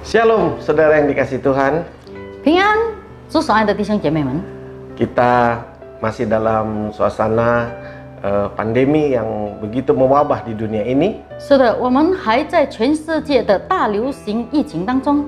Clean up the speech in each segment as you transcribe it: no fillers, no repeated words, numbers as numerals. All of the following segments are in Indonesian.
Shalom, saudara yang dikasih Tuhan. 平安，主所爱的弟兄姐妹们， Kita masih dalam suasana pandemi yang begitu mewabah di dunia ini. 是的，我们还在全世界的大流行疫情当中，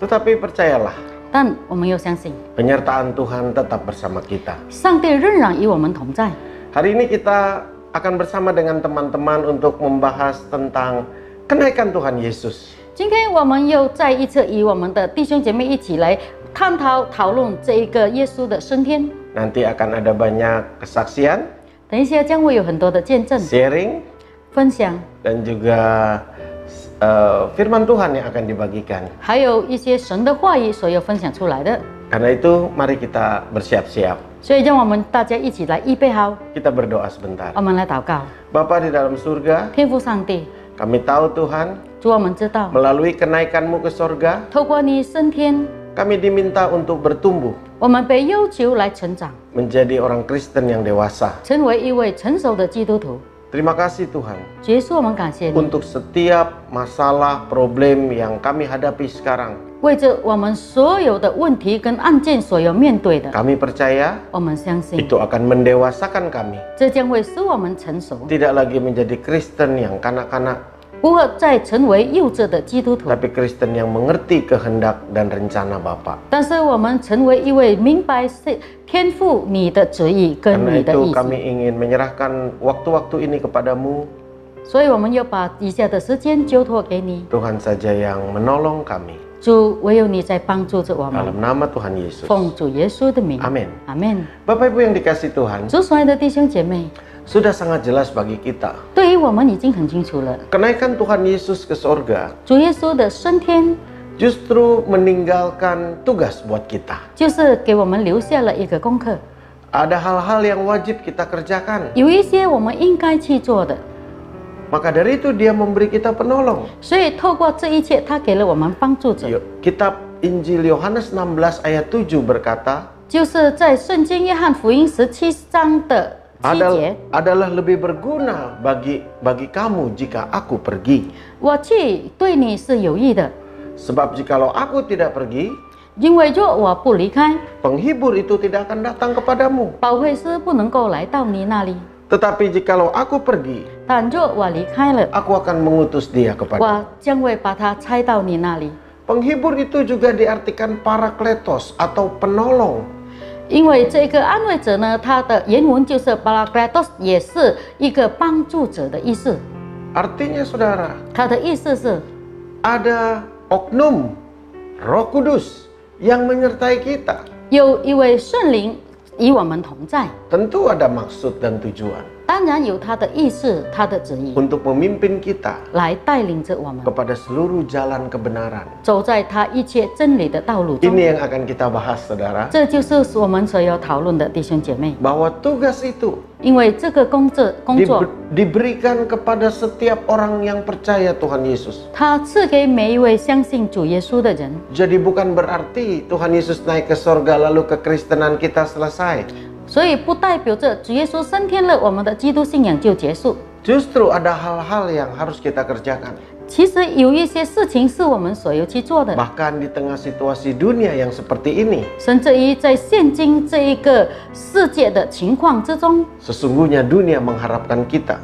Tetapi percayalah, 但我们又相信， penyertaan Tuhan tetap bersama kita. 上帝仍然与我们同在。 Hari ini kita akan bersama dengan teman-teman untuk membahas tentang kenaikan Tuhan Yesus. 今天我们又再一次与我们的弟兄姐妹一起来讨论这一个耶稣的升天。 Nanti akan ada banyak kesaksian, 等一下将会有很多的见证、 sharing, 分享， dan juga firman Tuhan yang akan dibagikan. 还有一些神的话语所要分享出来的。 Karena itu, mari kita bersiap-siap. 所以让我们大家一起来预备好， Kita berdoa sebentar. 我们来祷告。 Bapa di dalam surga, 天父上帝， kami tahu Tuhan, 主，我们知道， melalui kenaikan-Mu ke surga, 透过你升天， kami diminta untuk bertumbuh, 我们被要求来成长， menjadi orang Kristen yang dewasa. 成为一位成熟的基督徒。 Terima kasih Tuhan, 耶稣，我们感谢你， untuk setiap masalah, problem yang kami hadapi sekarang. 为着我们所有的问题跟案件所有面对的， Kami percaya 我们相信 itu akan mendewasakan kami. 这将会使我们成熟， Tidak lagi menjadi Kristen yang kanak-kanak, 不会再成为幼稚的基督徒， tapi Kristen yang mengerti kehendak dan rencana Bapa. 但是我们成为一位明白天父你的旨意跟 Karena 你的 itu 意 kami 思， ingin menyerahkan waktu-waktu ini kepadamu. 所以我们要把以下的时间交托给你， Tuhan saja yang menolong kami. 主，唯有你在帮助着我们， Dalam nama Tuhan Yesus. 奉主耶稣的名， Amin. 阿门。 Bapak Ibu yang dikasih Tuhan, 主所爱的弟兄姐妹， sudah sangat jelas bagi kita. 对于我们已经很清楚了， Kenaikan Tuhan Yesus ke sorga 主耶稣的升天 justru meninggalkan tugas buat kita. 就是给我们留下了一个功课， Ada hal-hal yang wajib kita kerjakan. 有一些我们应该去做的， Maka dari itu dia memberi kita penolong. 所以透过这一切，他给了我们帮助者， Yuk, Kitab Injil Yohanes 16 ayat 7 berkata, 就是在圣经约翰福音17章的7节， adalah lebih berguna bagi kamu jika aku pergi. 我去对你是有益的， Sebab jikalau aku tidak pergi, 因为若我不离开， penghibur itu tidak akan datang kepadamu. 保惠师不能够来到你那里。 Tetapi jikalau aku pergi, 但若我离开了， aku akan mengutus dia kepadamu. 我将会把他差到你那里。 Penghibur itu juga diartikan parakletos atau penolong. 因为这个安慰者呢，他的原文就是 Parakletos， 也是一个帮助者的意思。 Artinya saudara, 他的意思是 ada oknum Roh Kudus yang menyertai kita. 有一位圣灵与我们同在， Tentu ada maksud dan tujuan 当然有他的意思、他的旨意 untuk memimpin kita 来带领着我们 kepada seluruh jalan kebenaran. 走在他一切真理的道路中。 Ini yang akan kita bahas saudara, 这就是我们所要讨论的弟兄姐妹， bahwa tugas itu 因为这个工作 diberikan kepada setiap orang yang percaya Tuhan Yesus. 他赐给每一位相信主耶稣的人， Jadi bukan berarti Tuhan Yesus naik ke sorga lalu kekristenan kita selesai. 所以不代表着主耶稣升天了，我们的基督信仰就结束。 Justru ada hal-hal yang harus kita kerjakan. 其实有一些事情是我们所要去做的， Bahkan di tengah situasi dunia yang seperti ini, 甚至于在现今这一个世界的情况之中， sesungguhnya dunia mengharapkan kita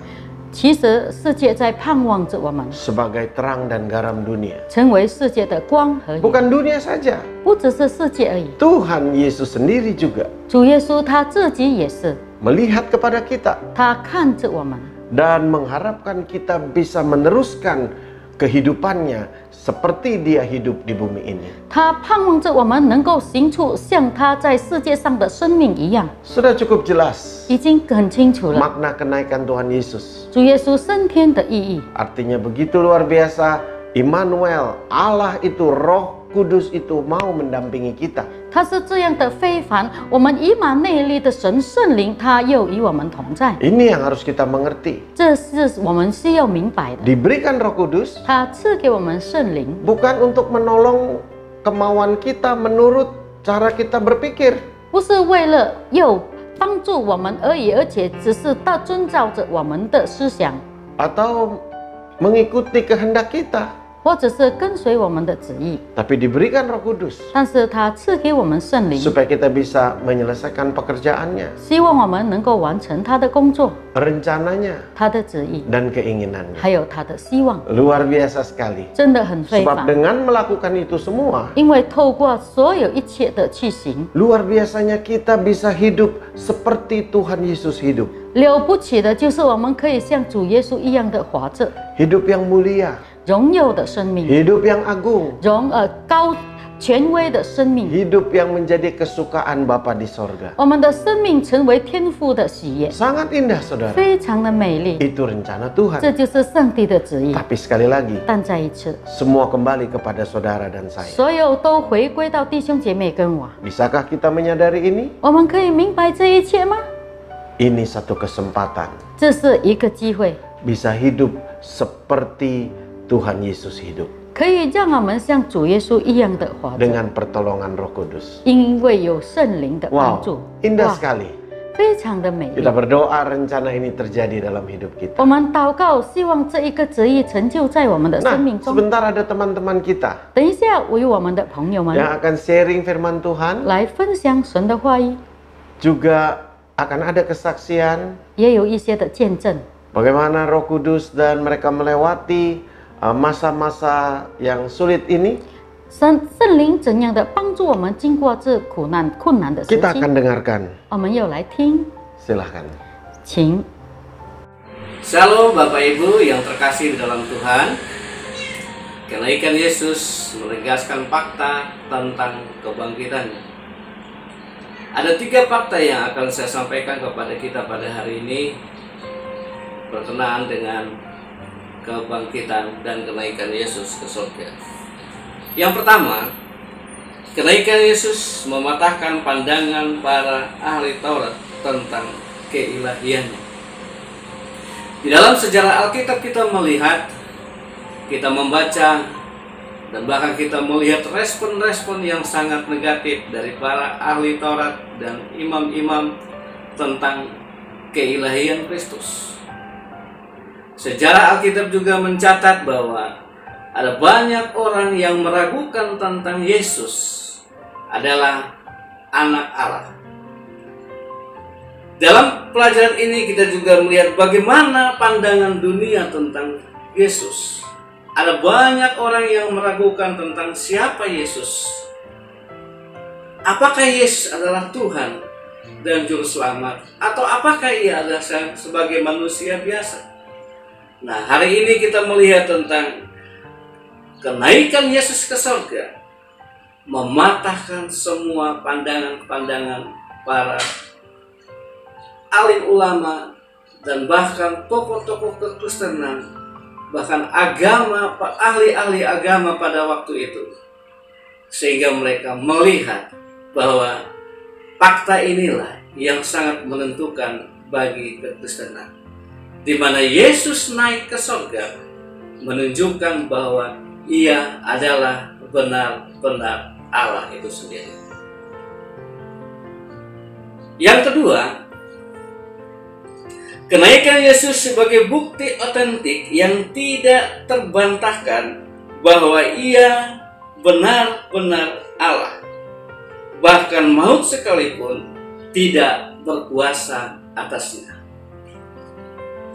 其实世界在盼望着我们 sebagai terang dan garam dunia. 成为世界的光和盐， Bukan dunia saja, 不只是世界而已。 Tuhan Yesus sendiri juga 主耶稣他自己也是， melihat kepada kita 他看着我们， dan mengharapkan kita bisa meneruskan kehidupannya seperti dia hidup di bumi ini. 他盼望着我们能够行出像他在世界上的生命一样， Sudah cukup jelas 已经很清楚了。 makna kenaikan Tuhan Yesus. 主耶稣升天的意义， Artinya begitu luar biasa, Immanuel, Allah itu, Roh Kudus itu mau mendampingi kita. 他是这样的非凡。我们以马内利的神圣灵，他又与我们同在， Ini yang harus kita mengerti. 这是我们需要明白的。 Diberikan Roh Kudus 他赐给我们圣灵， bukan untuk menolong kemauan kita menurut cara kita berpikir. 不是为了要帮助我们而已，而且只是遵照着我们的思想， atau mengikuti kehendak kita. 或者是跟随我们的旨意， tapi diberikan Roh Kudus 但是他赐给我们圣灵， supaya kita bisa menyelesaikan pekerjaannya, 希望我们能够完成他的工作、 rencananya, 他的旨意， dan keinginannya. 还有他的希望， Luar biasa sekali. 真的很非 Sebab 凡。 dengan melakukan itu semua, 因为透过所有一切的去行， luar biasanya kita bisa hidup seperti Tuhan Yesus hidup. 了不起的就是我们可以像主耶稣一样的活着， Hidup yang mulia, 荣耀的生命， hidup yang agung, 高权威的生命， hidup yang menjadi kesukaan Bapa di sorga. 我们的生命成为天父的喜悦， Sangat indah, saudara. 非常的美丽。 Itu rencana Tuhan. 这就是上帝的旨意。 Tapi sekali lagi, 但再一次， semua kembali kepada saudara dan saya. 所有都回归到弟兄姐妹跟我。 Bisakah kita menyadari ini? 我们可以明白这一切吗？ Ini satu kesempatan 这是一个机会， bisa hidup seperti Tuhan Yesus hidup 可以让我们像主耶稣一样的活着， dengan pertolongan Roh Kudus. 因为有圣灵的帮 Wow, 助。 indah 哇， sekali. 非常的美丽 Kita。berdoa rencana ini terjadi dalam hidup kita. 我们祷告，希望这一个旨意成就在我们的 Nah, 生命中。 sebentar ada teman-teman kita 等一下，与我们的朋友们 yang akan sharing firman Tuhan, 来分享神的话语， juga akan ada kesaksian 也有一些的见证， bagaimana Roh Kudus dan mereka melewati masa-masa yang sulit ini. 圣灵怎样的帮助我们经过这困难的时 Kita 期 akan，dengarkan. 我们又来听， Silahkan. 请。 Shalom Bapak Ibu yang terkasih di dalam Tuhan. Kenaikan Yesus menegaskan fakta tentang kebangkitannya. Ada 3 fakta yang akan saya sampaikan kepada kita pada hari ini berkenaan dengan kebangkitan dan kenaikan Yesus ke surga. Yang pertama, kenaikan Yesus mematahkan pandangan para ahli Taurat tentang keilahiannya. Di dalam sejarah Alkitab kita melihat, kita membaca, dan bahkan kita melihat respon-respon yang sangat negatif dari para ahli Taurat dan imam-imam tentang keilahian Kristus. Sejarah Alkitab juga mencatat bahwa ada banyak orang yang meragukan tentang Yesus adalah anak Allah. Dalam pelajaran ini kita juga melihat bagaimana pandangan dunia tentang Yesus. Ada banyak orang yang meragukan tentang siapa Yesus. Apakah Yesus adalah Tuhan dan Juru Selamat, atau apakah ia adalah sebagai manusia biasa? Nah, hari ini kita melihat tentang kenaikan Yesus ke surga, mematahkan semua pandangan-pandangan para alim ulama dan bahkan tokoh-tokoh kekristenan, bahkan agama, ahli-ahli agama pada waktu itu, sehingga mereka melihat bahwa fakta inilah yang sangat menentukan bagi kekristenan, di mana Yesus naik ke surga menunjukkan bahwa ia adalah benar-benar Allah itu sendiri. Yang kedua, kenaikan Yesus sebagai bukti otentik yang tidak terbantahkan bahwa ia benar-benar Allah. Bahkan maut sekalipun tidak berkuasa atasnya.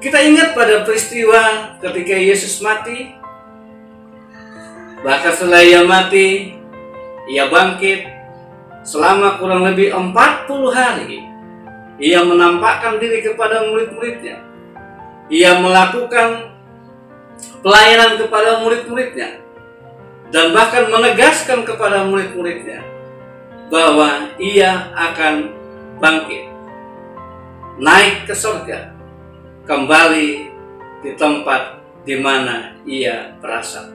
Kita ingat pada peristiwa ketika Yesus mati. Bahkan setelah ia mati, ia bangkit selama kurang lebih 40 hari. Ia menampakkan diri kepada murid-muridnya. Ia melakukan pelayanan kepada murid-muridnya. Dan bahkan menegaskan kepada murid-muridnya bahwa ia akan bangkit, naik ke surga, kembali di tempat di mana ia berasal.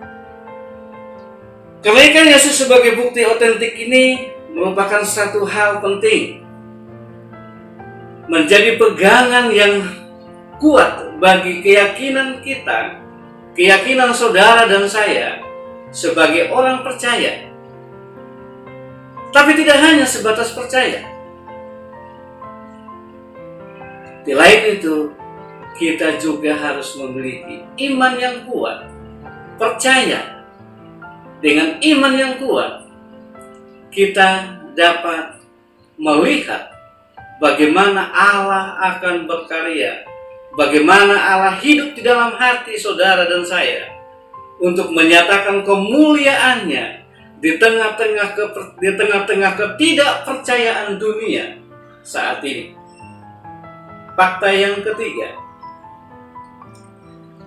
Kenaikan Yesus sebagai bukti otentik ini merupakan satu hal penting, menjadi pegangan yang kuat bagi keyakinan kita, keyakinan saudara dan saya sebagai orang percaya. Tapi tidak hanya sebatas percaya. Di lain itu, kita juga harus memiliki iman yang kuat, percaya dengan iman yang kuat, kita dapat melihat bagaimana Allah akan berkarya, bagaimana Allah hidup di dalam hati saudara dan saya untuk menyatakan kemuliaannya di tengah-tengah ketidakpercayaan dunia saat ini. Fakta yang ketiga,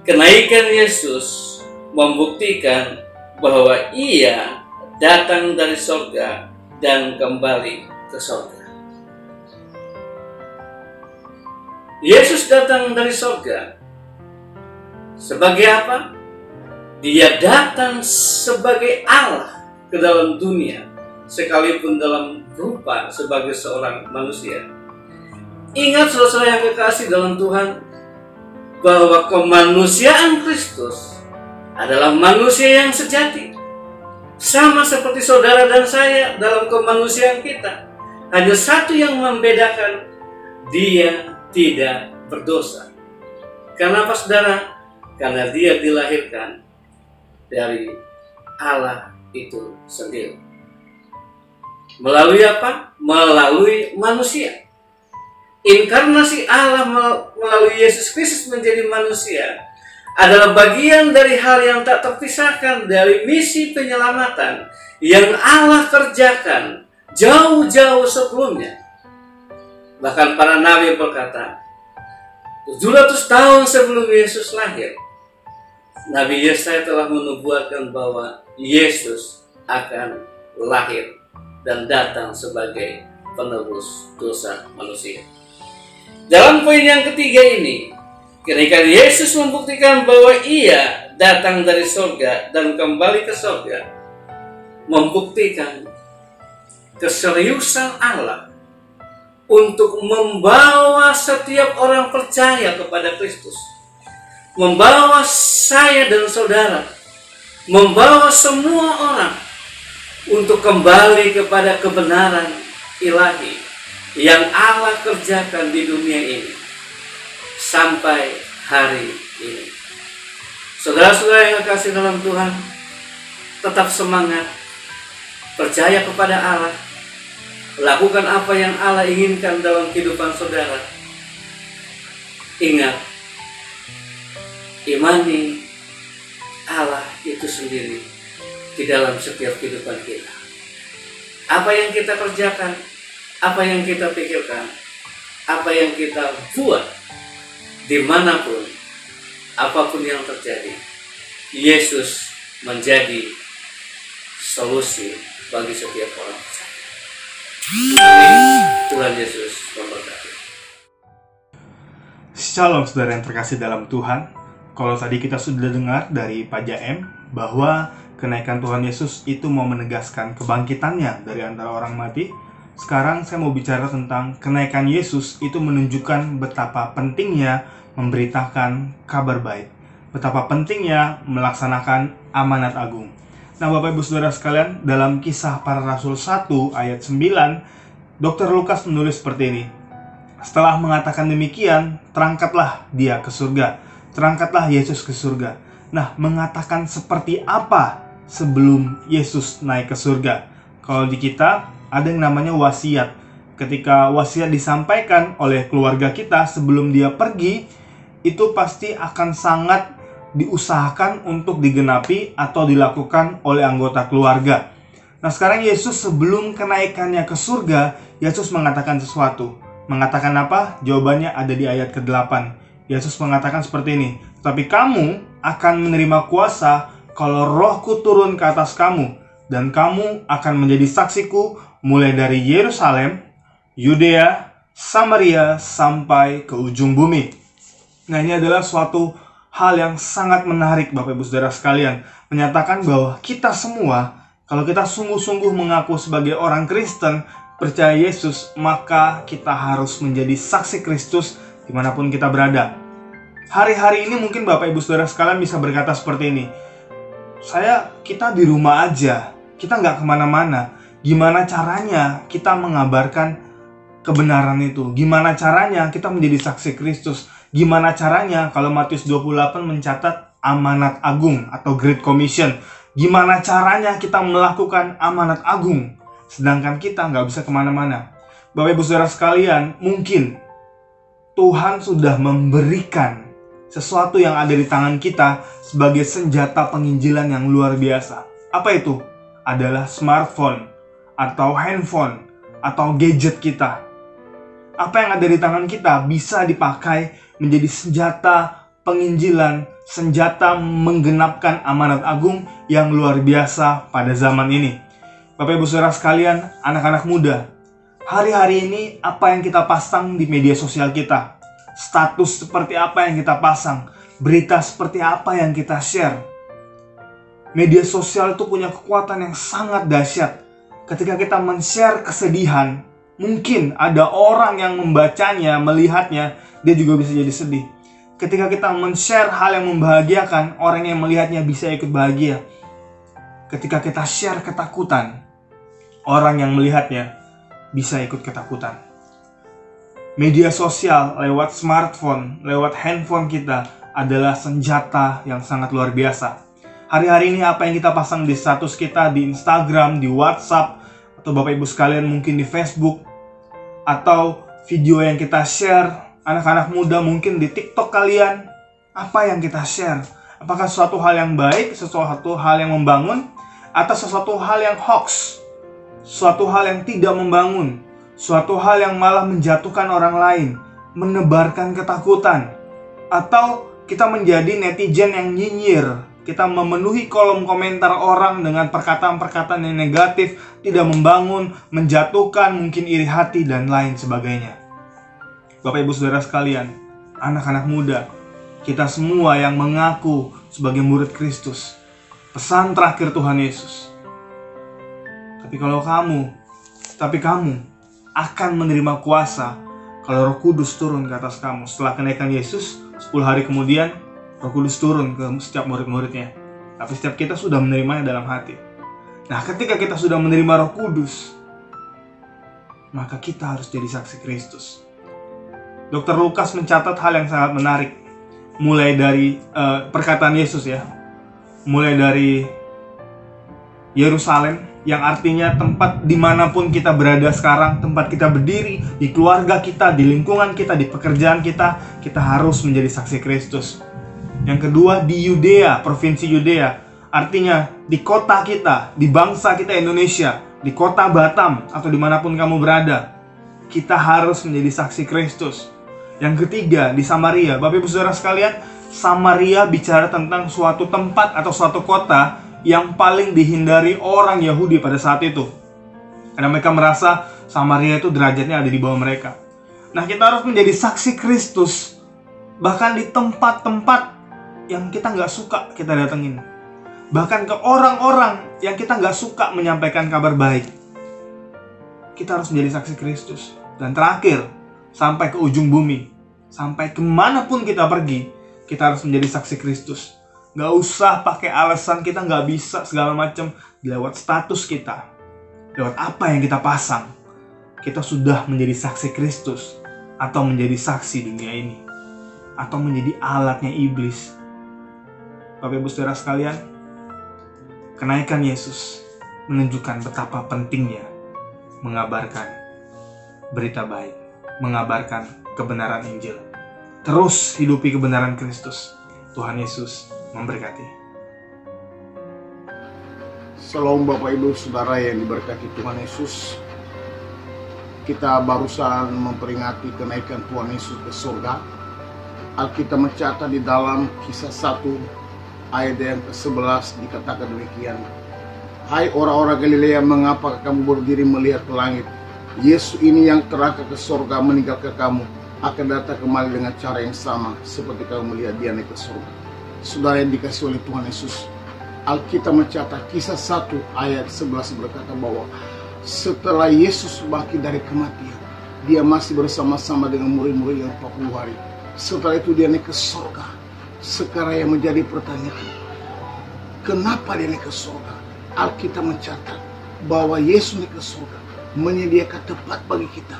kenaikan Yesus membuktikan bahwa Ia datang dari surga dan kembali ke surga. Yesus datang dari surga sebagai apa? Dia datang sebagai Allah ke dalam dunia, sekalipun dalam rupa sebagai seorang manusia. Ingat saudara yang kekasih dalam Tuhan, bahwa kemanusiaan Kristus adalah manusia yang sejati. Sama seperti saudara dan saya dalam kemanusiaan kita. Hanya satu yang membedakan, dia tidak berdosa. Kenapa saudara? Karena dia dilahirkan dari Allah itu sendiri. Melalui apa? Melalui manusia. Inkarnasi Allah melalui Yesus Kristus menjadi manusia adalah bagian dari hal yang tak terpisahkan dari misi penyelamatan yang Allah kerjakan jauh-jauh sebelumnya. Bahkan para nabi berkata, 700 tahun sebelum Yesus lahir, Nabi Yesaya telah menubuatkan bahwa Yesus akan lahir dan datang sebagai penebus dosa manusia. Dalam poin yang ketiga ini, kenaikan Yesus membuktikan bahwa Ia datang dari surga dan kembali ke surga, membuktikan keseriusan Allah untuk membawa setiap orang percaya kepada Kristus, membawa saya dan saudara, membawa semua orang untuk kembali kepada kebenaran ilahi yang Allah kerjakan di dunia ini sampai hari ini. Saudara-saudara yang kasih dalam Tuhan, tetap semangat, percaya kepada Allah, lakukan apa yang Allah inginkan dalam kehidupan saudara. Ingat, imani Allah itu sendiri di dalam setiap kehidupan kita. Apa yang kita kerjakan, apa yang kita pikirkan, apa yang kita buat, dimanapun, apapun yang terjadi, Yesus menjadi solusi bagi setiap orang percaya. Tuhan Yesus memberkati. Shalom saudara yang terkasih dalam Tuhan. Kalau tadi kita sudah dengar dari Pak Jaem bahwa kenaikan Tuhan Yesus itu mau menegaskan kebangkitannya dari antara orang mati, sekarang saya mau bicara tentang kenaikan Yesus itu menunjukkan betapa pentingnya memberitakan kabar baik, betapa pentingnya melaksanakan amanat agung. Nah, Bapak Ibu Saudara sekalian, dalam Kisah Para Rasul 1 ayat 9, Dr. Lukas menulis seperti ini. Setelah mengatakan demikian, terangkatlah dia ke surga. Terangkatlah Yesus ke surga. Nah, mengatakan seperti apa sebelum Yesus naik ke surga? Kalau di kita ada yang namanya wasiat. Ketika wasiat disampaikan oleh keluarga kita sebelum dia pergi, itu pasti akan sangat diusahakan untuk digenapi atau dilakukan oleh anggota keluarga. Nah, sekarang Yesus sebelum kenaikannya ke surga, Yesus mengatakan sesuatu. Mengatakan apa? Jawabannya ada di ayat ke-8. Yesus mengatakan seperti ini, "Tapi kamu akan menerima kuasa kalau Rohku turun ke atas kamu, dan kamu akan menjadi saksiku mulai dari Yerusalem, Yudea, Samaria, sampai ke ujung bumi." Nah, ini adalah suatu hal yang sangat menarik Bapak Ibu Saudara sekalian. Menyatakan bahwa kita semua, kalau kita sungguh-sungguh mengaku sebagai orang Kristen, percaya Yesus, maka kita harus menjadi saksi Kristus dimanapun kita berada. Hari-hari ini mungkin Bapak Ibu Saudara sekalian bisa berkata seperti ini, kita di rumah aja, kita nggak kemana-mana. Gimana caranya kita mengabarkan kebenaran itu? Gimana caranya kita menjadi saksi Kristus? Gimana caranya kalau Matius 28 mencatat amanat agung atau Great Commission, Gimana caranya kita melakukan amanat agung, sedangkan kita nggak bisa kemana-mana. Bapak Ibu Saudara sekalian, mungkin Tuhan sudah memberikan sesuatu yang ada di tangan kita sebagai senjata penginjilan yang luar biasa. Apa itu? Adalah smartphone, atau handphone, atau gadget kita. Apa yang ada di tangan kita bisa dipakai menjadi senjata penginjilan, senjata menggenapkan amanat agung yang luar biasa pada zaman ini. Bapak Ibu Saudara sekalian, anak-anak muda, hari-hari ini apa yang kita pasang di media sosial kita? Status seperti apa yang kita pasang? Berita seperti apa yang kita share? Media sosial itu punya kekuatan yang sangat dahsyat. Ketika kita men-share kesedihan, mungkin ada orang yang membacanya, melihatnya, dia juga bisa jadi sedih. Ketika kita men-share hal yang membahagiakan, orang yang melihatnya bisa ikut bahagia. Ketika kita share ketakutan, orang yang melihatnya bisa ikut ketakutan. Media sosial lewat smartphone, lewat handphone kita adalah senjata yang sangat luar biasa. Hari-hari ini apa yang kita pasang di status kita di Instagram, di WhatsApp, atau Bapak Ibu sekalian mungkin di Facebook, atau video yang kita share, anak-anak muda mungkin di TikTok kalian, apa yang kita share? Apakah sesuatu hal yang baik, sesuatu hal yang membangun, atau sesuatu hal yang hoax, suatu hal yang tidak membangun, suatu hal yang malah menjatuhkan orang lain, menebarkan ketakutan, atau kita menjadi netizen yang nyinyir, kita memenuhi kolom komentar orang dengan perkataan-perkataan yang negatif, tidak membangun, menjatuhkan, mungkin iri hati, dan lain sebagainya. Bapak Ibu Saudara sekalian, anak-anak muda, kita semua yang mengaku sebagai murid Kristus, pesan terakhir Tuhan Yesus. Tapi kamu akan menerima kuasa kalau Roh Kudus turun ke atas kamu. Setelah kenaikan Yesus, 10 hari kemudian Roh Kudus turun ke setiap murid-muridnya. Tapi setiap kita sudah menerimanya dalam hati. Nah, ketika kita sudah menerima Roh Kudus, maka kita harus jadi saksi Kristus. Dr. Lukas mencatat hal yang sangat menarik. Mulai dari perkataan Yesus ya. Mulai dari Yerusalem, yang artinya tempat dimanapun kita berada sekarang, tempat kita berdiri, di keluarga kita, di lingkungan kita, di pekerjaan kita, kita harus menjadi saksi Kristus. Yang kedua, di Yudea, provinsi Yudea, artinya di kota kita, di bangsa kita Indonesia, di kota Batam, atau dimanapun kamu berada, kita harus menjadi saksi Kristus. Yang ketiga, di Samaria. Bapak Ibu Saudara sekalian, Samaria bicara tentang suatu tempat atau suatu kota yang paling dihindari orang Yahudi pada saat itu. Karena mereka merasa Samaria itu derajatnya ada di bawah mereka. Nah, kita harus menjadi saksi Kristus bahkan di tempat-tempat yang kita nggak suka kita datengin. Bahkan ke orang-orang yang kita nggak suka menyampaikan kabar baik. Kita harus menjadi saksi Kristus. Dan terakhir, sampai ke ujung bumi, sampai kemanapun kita pergi, kita harus menjadi saksi Kristus. Gak usah pakai alasan kita gak bisa segala macam. Lewat status kita, lewat apa yang kita pasang, kita sudah menjadi saksi Kristus, atau menjadi saksi dunia ini, atau menjadi alatnya iblis. Bapak Ibu Saudara sekalian, kenaikan Yesus menunjukkan betapa pentingnya mengabarkan berita baik, mengabarkan kebenaran Injil. Terus hidupi kebenaran Kristus. Tuhan Yesus memberkati. Shalom Bapak Ibu Saudara yang diberkati Tuhan Yesus. Kita barusan memperingati kenaikan Tuhan Yesus ke surga. Alkitab mencatat di dalam Kisah 1 ayat yang ke-11 dikatakan demikian. Hai orang-orang Galilea, mengapa kamu berdiri melihat ke langit? Yesus ini yang terangkat ke surga meninggalkan kamu, akan datang kembali dengan cara yang sama seperti kamu melihat dia naik ke surga. Saudara yang dikasihi oleh Tuhan Yesus, Alkitab mencatat Kisah 1 ayat 11 berkata bahwa setelah Yesus bangkit dari kematian, dia masih bersama-sama dengan murid-murid yang 40 hari. Setelah itu dia naik ke surga. Sekarang yang menjadi pertanyaan, kenapa dia naik ke surga? Alkitab mencatat bahwa Yesus naik ke surga menyediakan tempat bagi kita.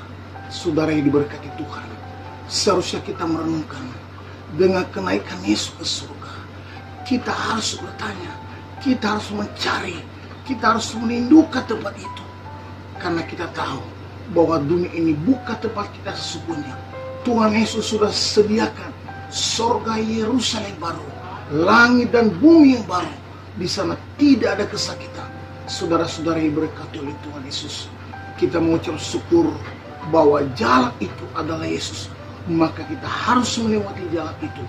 Saudara yang diberkati Tuhan, seharusnya kita merenungkan dengan kenaikan Yesus ke surga. Kita harus bertanya, kita harus mencari, kita harus merindukan tempat itu. Karena kita tahu bahwa dunia ini bukan tempat kita sesungguhnya. Tuhan Yesus sudah sediakan sorga Yerusalem baru, langit dan bumi yang baru. Di sana tidak ada kesakitan. Saudara-saudara yang diberkati oleh Tuhan Yesus, kita mengucap syukur bahwa jalan itu adalah Yesus. Maka kita harus melewati jalan itu.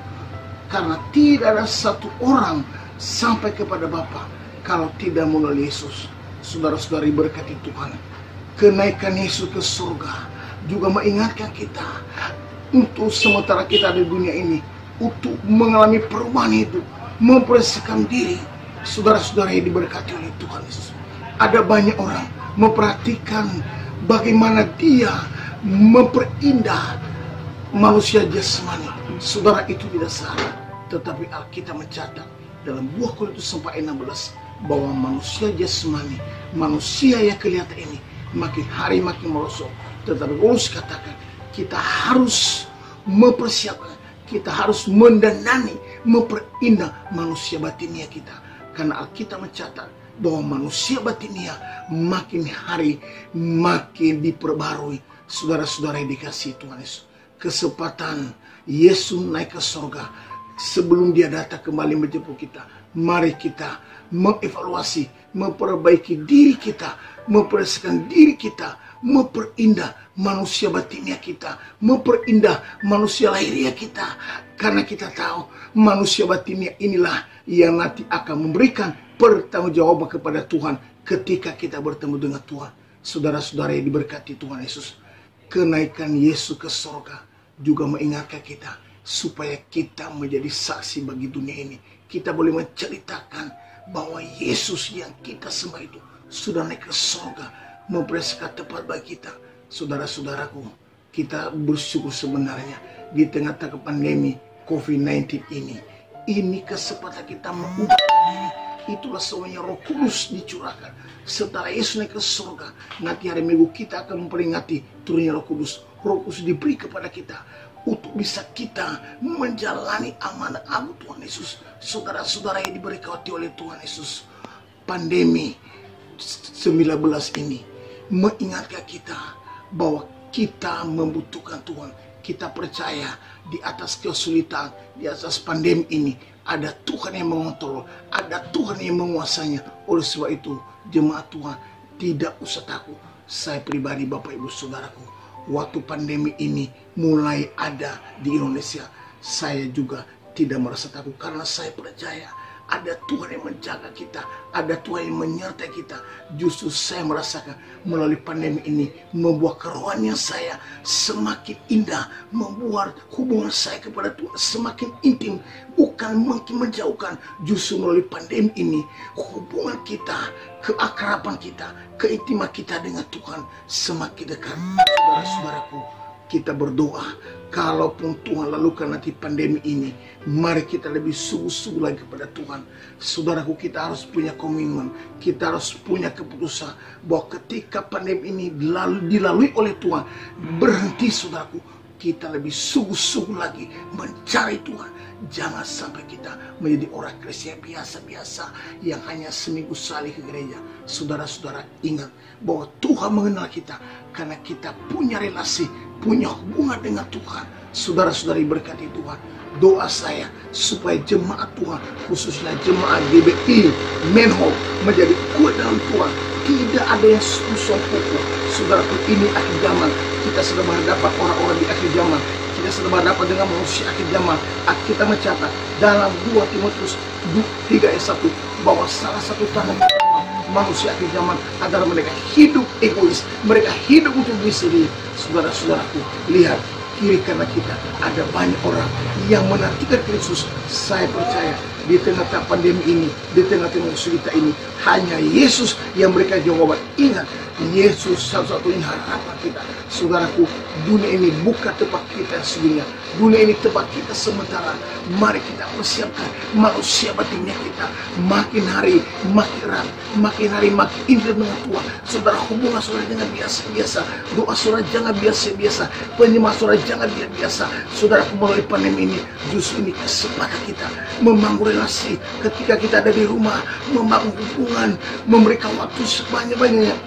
Karena tidak ada satu orang sampai kepada Bapa kalau tidak melalui Yesus. Saudara-saudari berkati Tuhan, kenaikan Yesus ke surga juga mengingatkan kita untuk sementara kita di dunia ini, untuk mengalami perubahan hidup, mempersiapkan diri. Saudara-saudara yang diberkati oleh Tuhan Yesus, ada banyak orang memperhatikan bagaimana dia memperindah manusia jasmani. Saudara, itu tidak salah. Tetapi Alkitab mencatat dalam 2 Korintus 4:16 bahwa manusia jasmani, manusia yang kelihatan ini makin hari makin merosot. Tetapi Paulus katakan kita harus mempersiapkan, kita harus mendandani, memperindah manusia batinia kita. Karena Alkitab mencatat bahwa manusia batinia makin hari makin diperbarui. Saudara-saudara yang dikasihi Tuhan Yesus, kesempatan Yesus naik ke surga sebelum dia datang kembali menjemput kita. Mari kita mengevaluasi, memperbaiki diri kita, mempersiapkan diri kita, memperindah manusia batinia kita, memperindah manusia lahiriah kita. Karena kita tahu manusia batinia inilah yang nanti akan memberikan pertanggungjawaban kepada Tuhan ketika kita bertemu dengan Tuhan. Saudara-saudara yang diberkati Tuhan Yesus, kenaikan Yesus ke surga juga mengingatkan kita supaya kita menjadi saksi bagi dunia ini. Kita boleh menceritakan bahwa Yesus yang kita sembah itu sudah naik ke surga, mempersiapkan tempat bagi kita. Saudara-saudaraku, kita bersyukur sebenarnya di tengah-tengah pandemi COVID-19 ini. Ini kesempatan kita mengubah diri. Itulah semuanya Roh Kudus dicurahkan. Setelah Yesus naik ke surga, nanti hari Minggu kita akan memperingati turunnya Roh Kudus. Roh Kudus diberi kepada kita untuk bisa kita menjalani amanah agung Tuhan Yesus. Saudara-saudara yang diberkati oleh Tuhan Yesus, pandemi 19 ini mengingatkan kita bahwa kita membutuhkan Tuhan. Kita percaya di atas kesulitan, di atas pandemi ini ada Tuhan yang mengontrol, ada Tuhan yang menguasainya. Oleh sebab itu, jemaat Tuhan tidak usah takut. Saya pribadi, Bapak Ibu Saudaraku, waktu pandemi ini mulai ada di Indonesia, saya juga tidak merasa takut karena saya percaya ada Tuhan yang menjaga kita, ada Tuhan yang menyertai kita. Justru saya merasakan melalui pandemi ini membuat kerohanian saya semakin indah, membuat hubungan saya kepada Tuhan semakin intim, bukan makin menjauhkan. Justru melalui pandemi ini hubungan kita, keakraban kita, keintiman kita dengan Tuhan semakin dekat. Saudara-saudaraku, kita berdoa, kalaupun Tuhan lalukan nanti pandemi ini, mari kita lebih sungguh-sungguh lagi kepada Tuhan. Saudaraku, kita harus punya komitmen, kita harus punya keputusan bahwa ketika pandemi ini dilalui oleh Tuhan, berhenti saudaraku, kita lebih sungguh-sungguh lagi mencari Tuhan. Jangan sampai kita menjadi orang Kristen biasa-biasa yang hanya seminggu sekali ke gereja. Saudara-saudara, ingat bahwa Tuhan mengenal kita karena kita punya relasi, punya hubungan dengan Tuhan. Saudara-saudari berkati Tuhan, doa saya supaya jemaat Tuhan, khususnya jemaat GBI Menhop, menjadi kuat dalam Tuhan. Tidak ada yang sungguh-sungguh. Saudaraku, ini akhir zaman. Kita sedang berhadapan orang-orang di akhir zaman. Kita sedang berhadapan dengan manusia akhir zaman. Kita mencatat dalam 2 Timotius 3:1 bahwa salah satu tanda manusia akhir zaman adalah mereka hidup egois, mereka hidup untuk diri sendiri. Saudara-saudaraku, lihat kiri kanan kita ada banyak orang yang menantikan Kristus. Saya percaya di tengah-tengah pandemi ini, di tengah-tengah kesulitan ini, hanya Yesus yang memberikan jawaban. Ingat, Yesus satu-satunya harapan kita. Saudaraku, dunia ini bukan tempat kita sesungguhnya. Dunia ini tempat kita sementara. Mari kita persiapkan manusia batinnya kita. Makin hari makin erat, makin hari makin intim dengan Tuhan. Saudara, hubungan saudara jangan biasa-biasa. Doa saudara jangan biasa-biasa. Penyembah saudara jangan biasa-biasa. Saudara, melalui pandemi ini, justru ini kesempatan kita membangun relasi ketika kita ada di rumah, membangun hubungan, memberikan waktu sebanyak-banyaknya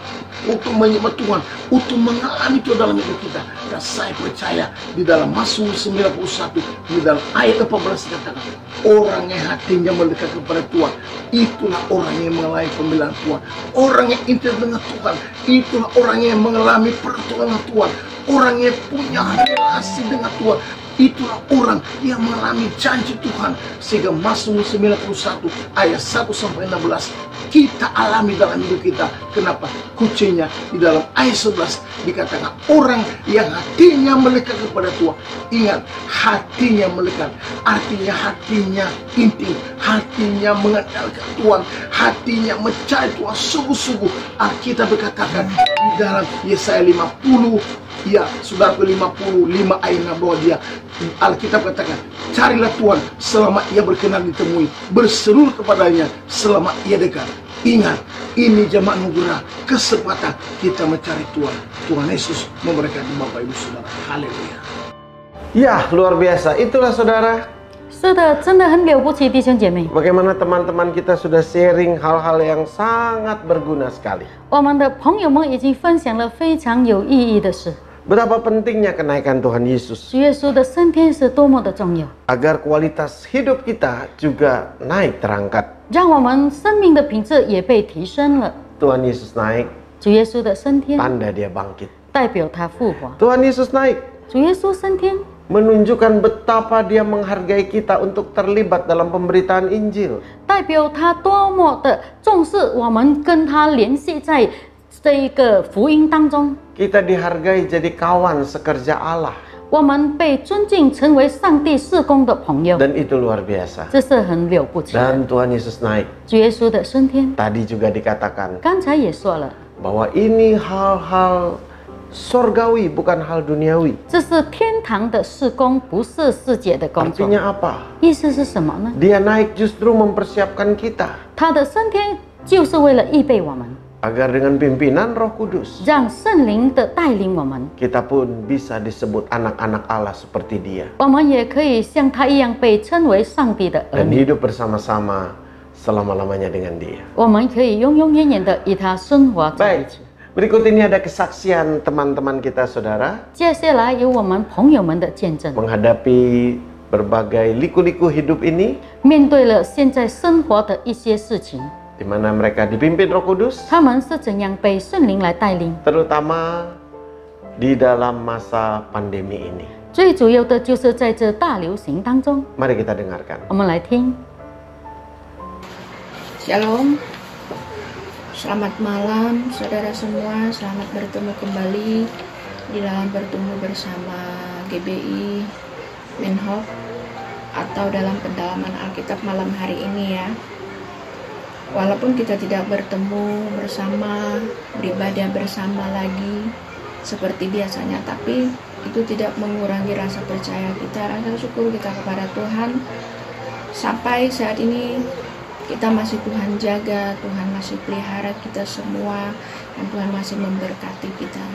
untuk menyembah Tuhan, untuk mengalami itu dalam hidup kita. Dan saya percaya di dalam Mazmur 91, di dalam ayat 14 dikatakan, orang yang hatinya melekat kepada Tuhan, itulah orang yang mengalami pembelaan Tuhan. Orang yang intim dengan Tuhan, itulah orang yang mengalami pertolongan Tuhan. Orang yang punya relasi dengan Tuhan, itulah orang yang mengalami janji Tuhan. Sehingga Mazmur 91 ayat 1-16 kita alami dalam hidup kita. Kenapa? Kuncinya di dalam ayat 11 dikatakan orang yang hatinya melekat kepada Tuhan. Ingat, hatinya melekat, artinya hatinya intim, hatinya mengandalkan Tuhan, hatinya mencari Tuhan sungguh-sungguh. Alkitab berkatakan di dalam Yesaya 50, ya, saudara, 55 ayat bahwa dia, Alkitab katakan, carilah Tuhan selama ia berkenan ditemui, berseru kepadanya selama ia dekat. Ingat, ini jemaat Nugra, kesempatan kita mencari Tuhan. Tuhan Yesus memberkati Bapak Ibu Saudara. Haleluya. Ya, luar biasa. Itulah saudara. 是的，真的很了不起，弟兄姐妹。 Bagaimana teman-teman kita sudah sharing hal-hal yang sangat berguna sekali. 我们的朋友们已经分享了非常有意义的事。 Betapa pentingnya kenaikan Tuhan Yesus. 主耶稣的升天是多么的重要， Agar kualitas hidup kita juga naik terangkat. 让我们生命的品质也被提升了。 Tuhan Yesus naik, 主耶稣的升天 tanda dia bangkit. 代表他复活， Tuhan Yesus naik, 主耶稣升天 menunjukkan betapa dia menghargai kita untuk terlibat dalam pemberitaan Injil. 代表他多么的重视我们跟他联系在这一个福音当中， Kita dihargai jadi kawan sekerja Allah. 我们被尊敬成为上帝事工的朋友， Dan itu luar biasa. 这是很了不起的。 Dan Tuhan Yesus naik. 主耶稣的升天， Tadi juga dikatakan 刚才也说了， bahwa ini hal-hal surgawi, bukan hal duniawi. 这是天堂的事工，不是世界的工作。 Artinya apa? 意思是什么呢？ Dia naik justru mempersiapkan kita 他的升天就是为了预备我们， agar dengan pimpinan Roh Kudus 让圣灵的带领我们， kita pun bisa disebut anak-anak Allah seperti Dia 我们也可以像他一样被称为上帝的儿 dan 女。 hidup bersama-sama selama-lamanya dengan Dia. 我们可以永永远远的与他生活在一 Baik, 起。 berikut ini ada kesaksian teman-teman kita saudara 接下来有我们朋友们的见证， menghadapi berbagai liku-liku hidup ini 面对了现在生活的一些事情， di mana mereka dipimpin Roh Kudus, 他们是怎样被圣灵来带领？ terutama di dalam masa pandemi ini. 最主要的就是在这大流行当中， Mari kita dengarkan. 我们来听。 Shalom, selamat malam saudara semua, selamat bertemu kembali di dalam bertumbuh bersama GBI Menhop atau dalam pendalaman Alkitab malam hari ini ya. Walaupun kita tidak bertemu bersama, beribadah bersama lagi seperti biasanya, tapi itu tidak mengurangi rasa percaya kita, rasa syukur kita kepada Tuhan. Sampai saat ini kita masih Tuhan jaga, Tuhan masih pelihara kita semua, dan Tuhan masih memberkati kita.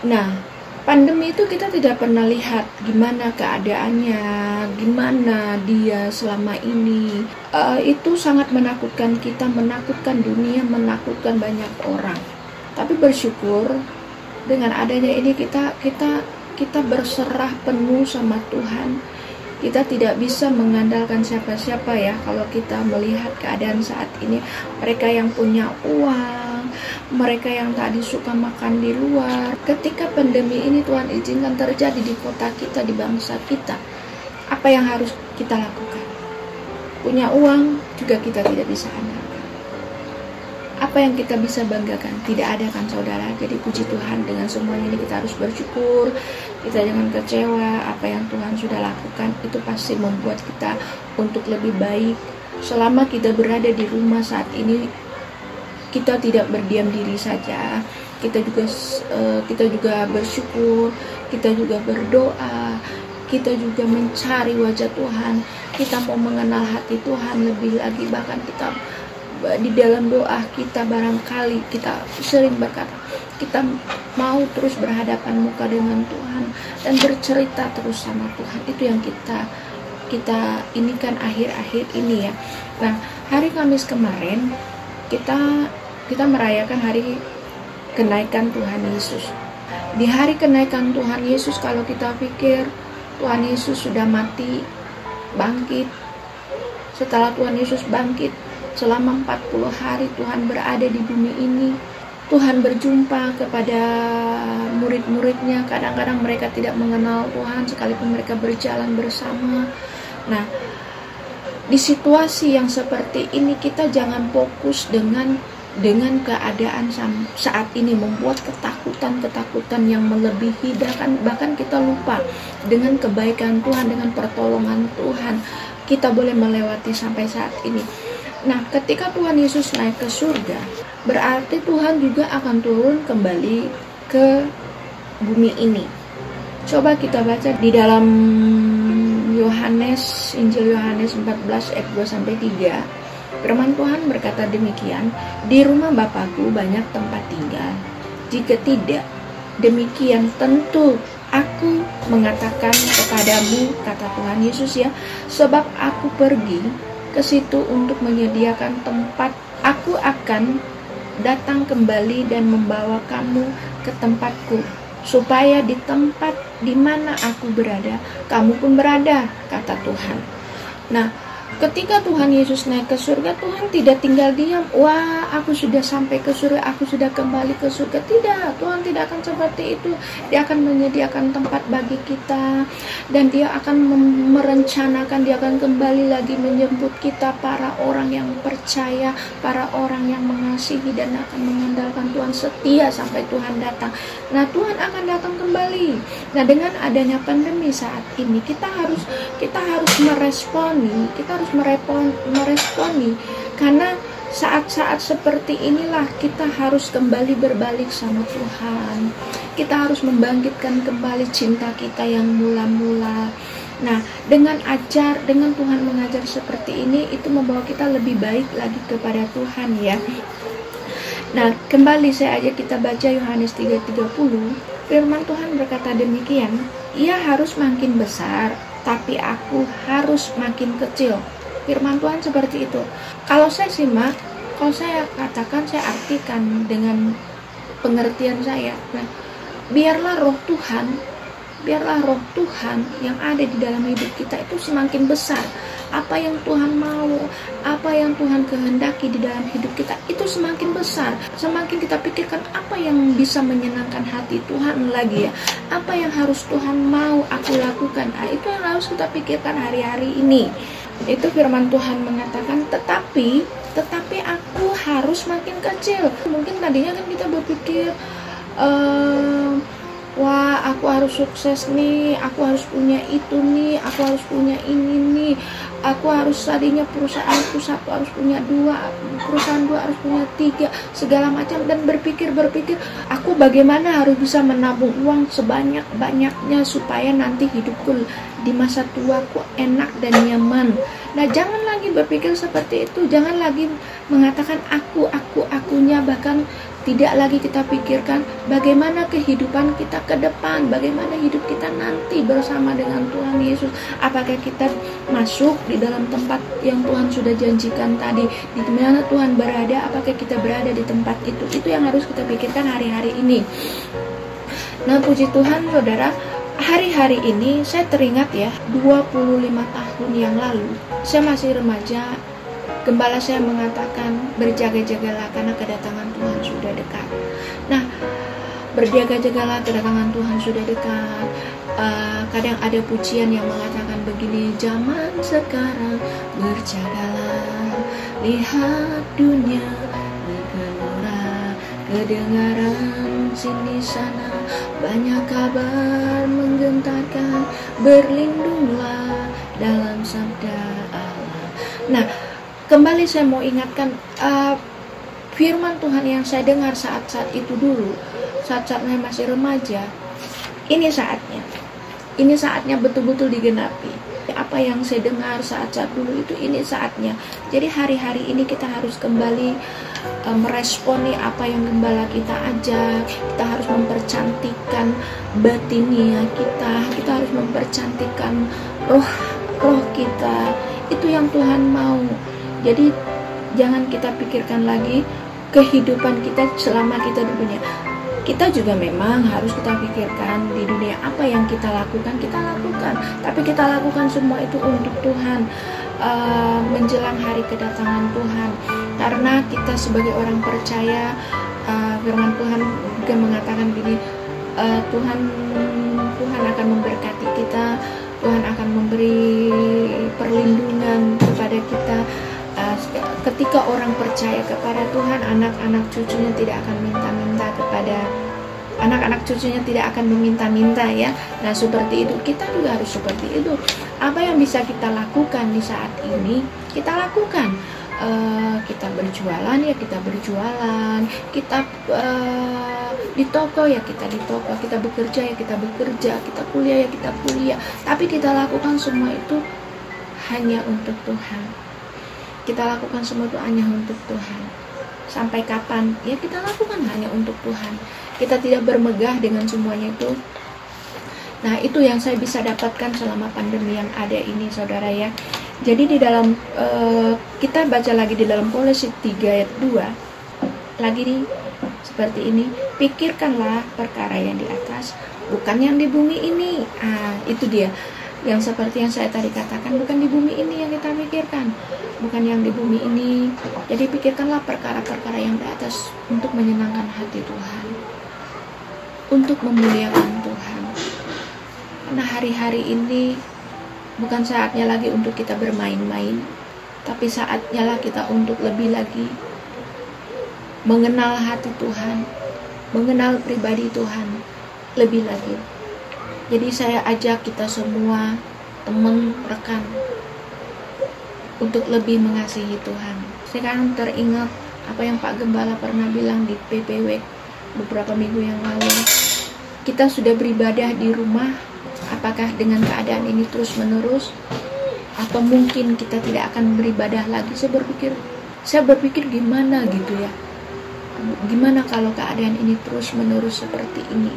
Nah, pandemi itu kita tidak pernah lihat gimana keadaannya, gimana dia selama ini. Itu sangat menakutkan kita, menakutkan dunia, menakutkan banyak orang. Tapi bersyukur dengan adanya ini kita berserah penuh sama Tuhan. Kita tidak bisa mengandalkan siapa-siapa ya kalau kita melihat keadaan saat ini. Mereka yang punya uang, mereka yang tadi suka makan di luar. Ketika pandemi ini Tuhan izinkan terjadi di kota kita, di bangsa kita, apa yang harus kita lakukan? Punya uang juga kita tidak bisa andalkan. Apa yang kita bisa banggakan? Tidak ada kan saudara. Jadi puji Tuhan, dengan semuanya ini kita harus bersyukur. Kita jangan kecewa. Apa yang Tuhan sudah lakukan itu pasti membuat kita untuk lebih baik. Selama kita berada di rumah saat ini, kita tidak berdiam diri saja. Kita juga bersyukur. Kita juga berdoa. Kita juga mencari wajah Tuhan. Kita mau mengenal hati Tuhan lebih lagi. Bahkan kita di dalam doa kita barangkali kita sering berkata kita mau terus berhadapan muka dengan Tuhan dan bercerita terus sama Tuhan. Itu yang kita kita ini kan akhir-akhir ini ya. Nah, hari Kamis kemarin kita merayakan hari kenaikan Tuhan Yesus. Di hari kenaikan Tuhan Yesus, kalau kita pikir Tuhan Yesus sudah mati, bangkit. Setelah Tuhan Yesus bangkit, selama 40 hari Tuhan berada di bumi ini. Tuhan berjumpa kepada murid-muridnya. Kadang-kadang mereka tidak mengenal Tuhan sekalipun mereka berjalan bersama. Nah, di situasi yang seperti ini kita jangan fokus dengan keadaan saat ini, membuat ketakutan yang melebihi, bahkan kita lupa dengan kebaikan Tuhan, dengan pertolongan Tuhan kita boleh melewati sampai saat ini. Nah, ketika Tuhan Yesus naik ke surga, berarti Tuhan juga akan turun kembali ke bumi ini. Coba kita baca di dalam Injil Yohanes 14 ayat 2-3. Firman Tuhan berkata demikian, "Di rumah Bapakku banyak tempat tinggal. Jika tidak demikian, tentu Aku mengatakan kepadamu," kata Tuhan Yesus ya, "sebab Aku pergi ke situ untuk menyediakan tempat. Aku akan datang kembali dan membawa kamu ke tempatku, supaya di tempat di mana Aku berada, kamu pun berada," kata Tuhan. Nah, ketika Tuhan Yesus naik ke surga, Tuhan tidak tinggal diam. Wah, aku sudah sampai ke surga, aku sudah kembali ke surga. Tidak, Tuhan tidak akan seperti itu. Dia akan menyediakan tempat bagi kita, dan Dia akan merencanakan, Dia akan kembali lagi menjemput kita, para orang yang percaya, para orang yang mengasihi dan akan mengandalkan Tuhan, setia sampai Tuhan datang. Nah, Tuhan akan datang kembali. Nah, dengan adanya pandemi saat ini, kita harus meresponi, karena saat-saat seperti inilah kita harus kembali berbalik sama Tuhan. Kita harus membangkitkan kembali cinta kita yang mula-mula. Nah, dengan Tuhan mengajar seperti ini, itu membawa kita lebih baik lagi kepada Tuhan ya. Nah, kembali saya ajak kita baca Yohanes 3:30. Firman Tuhan berkata demikian, "Ia harus makin besar, tapi Aku harus makin kecil." Firman Tuhan seperti itu. Kalau saya simak, kalau saya katakan, saya artikan dengan pengertian saya. Nah, biarlah roh Tuhan yang ada di dalam hidup kita itu semakin besar. Apa yang Tuhan mau, apa yang Tuhan kehendaki di dalam hidup kita itu semakin besar. Semakin kita pikirkan apa yang bisa menyenangkan hati Tuhan lagi ya. Apa yang harus Tuhan mau aku lakukan. Nah, itu yang harus kita pikirkan hari-hari ini. Itu firman Tuhan mengatakan, tetapi aku harus makin kecil. Mungkin tadinya kan kita berpikir, wah, aku harus sukses nih, aku harus punya itu nih, aku harus punya ini nih, aku harus tadinya perusahaanku satu harus punya 2, perusahaan 2 harus punya 3, segala macam, dan berpikir aku bagaimana harus bisa menabung uang sebanyak-banyaknya supaya nanti hidupku di masa tuaku enak dan nyaman. Nah, jangan lagi berpikir seperti itu, jangan lagi mengatakan akunya, bahkan tidak lagi kita pikirkan bagaimana kehidupan kita ke depan, bagaimana hidup kita nanti bersama dengan Tuhan Yesus. Apakah kita masuk di dalam tempat yang Tuhan sudah janjikan tadi, di mana Tuhan berada, apakah kita berada di tempat itu? Itu yang harus kita pikirkan hari-hari ini. Nah, puji Tuhan saudara, hari-hari ini saya teringat ya, 25 tahun yang lalu, saya masih remaja. Gembala saya mengatakan, berjaga-jagalah karena kedatangan Tuhan sudah dekat. Nah, berjaga-jagalah, kedatangan Tuhan sudah dekat. Kadang ada pujian yang mengatakan begini, zaman sekarang berjagalah, lihat dunia bergelora, kedengaran sini sana, banyak kabar menggentarkan, berlindunglah dalam sabda Allah. Nah, kembali saya mau ingatkan firman Tuhan yang saya dengar saat-saat itu dulu, saat-saat saya masih remaja. Ini saatnya betul-betul digenapi. Apa yang saya dengar saat-saat dulu itu, ini saatnya. Jadi hari-hari ini kita harus kembali meresponi apa yang gembala kita ajar. Kita harus mempercantikkan batinia kita harus mempercantikkan roh kita. Itu yang Tuhan mau. Jadi jangan kita pikirkan lagi kehidupan kita selama kita di dunia. Kita juga memang harus kita pikirkan di dunia apa yang kita lakukan, tapi kita lakukan semua itu untuk Tuhan, menjelang hari kedatangan Tuhan. Karena kita sebagai orang percaya, firman Tuhan juga mengatakan gini, Tuhan akan memberkati kita, Tuhan akan memberi perlindungan kepada kita. Ketika orang percaya kepada Tuhan, anak-anak cucunya tidak akan minta-minta kepada anak-anak cucunya tidak akan meminta-minta ya. Nah seperti itu, kita juga harus seperti itu. Apa yang bisa kita lakukan di saat ini, kita lakukan. Kita berjualan ya kita berjualan, kita di toko ya kita di toko, kita bekerja ya kita bekerja, kita kuliah ya kita kuliah. Tapi kita lakukan semua itu hanya untuk Tuhan. Kita lakukan semua itu hanya untuk Tuhan. Sampai kapan? Ya kita lakukan hanya untuk Tuhan. Kita tidak bermegah dengan semuanya itu. Nah itu yang saya bisa dapatkan selama pandemi yang ada ini saudara ya. Jadi di dalam kita baca lagi di dalam Kolose 3 ayat 2 lagi nih seperti ini, pikirkanlah perkara yang di atas, bukan yang di bumi ini. Itu dia yang seperti yang saya tadi katakan, bukan di bumi ini yang kita pikirkan, bukan yang di bumi ini. Jadi pikirkanlah perkara-perkara yang di atas untuk menyenangkan hati Tuhan, untuk memuliakan Tuhan. Karena hari-hari ini bukan saatnya lagi untuk kita bermain-main, tapi saatnya lah kita untuk lebih lagi mengenal hati Tuhan, mengenal pribadi Tuhan lebih lagi. Jadi saya ajak kita semua, teman, rekan, untuk lebih mengasihi Tuhan. Sekarang teringat apa yang Pak Gembala pernah bilang di PPW beberapa minggu yang lalu. Kita sudah beribadah di rumah, apakah dengan keadaan ini terus menerus atau mungkin kita tidak akan beribadah lagi? Saya berpikir gimana gitu ya, gimana kalau keadaan ini terus menerus seperti ini?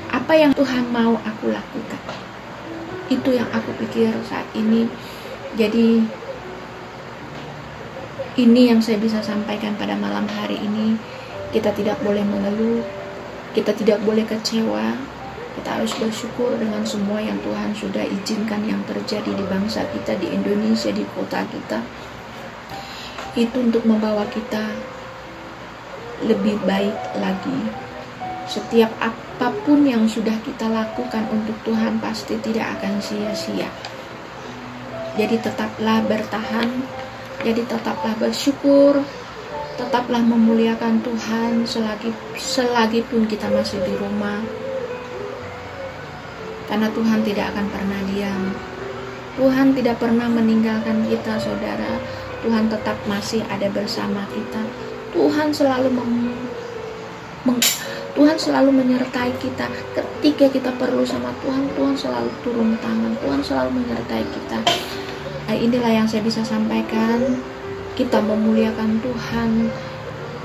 Apa yang Tuhan mau aku lakukan? Itu yang aku pikir saat ini. Jadi ini yang saya bisa sampaikan pada malam hari ini. Kita tidak boleh mengeluh, kita tidak boleh kecewa. Kita harus bersyukur dengan semua yang Tuhan sudah izinkan yang terjadi di bangsa kita, di Indonesia, di kota kita. Itu untuk membawa kita lebih baik lagi. Setiap apapun yang sudah kita lakukan untuk Tuhan pasti tidak akan sia-sia. Jadi tetaplah bertahan, jadi tetaplah bersyukur, tetaplah memuliakan Tuhan selagi pun kita masih di rumah. Karena Tuhan tidak akan pernah diam. Tuhan tidak pernah meninggalkan kita saudara. Tuhan tetap masih ada bersama kita. Tuhan selalu Tuhan selalu menyertai kita. Ketika kita perlu sama Tuhan, Tuhan selalu turun tangan, Tuhan selalu menyertai kita. Nah, inilah yang saya bisa sampaikan. Kita memuliakan Tuhan.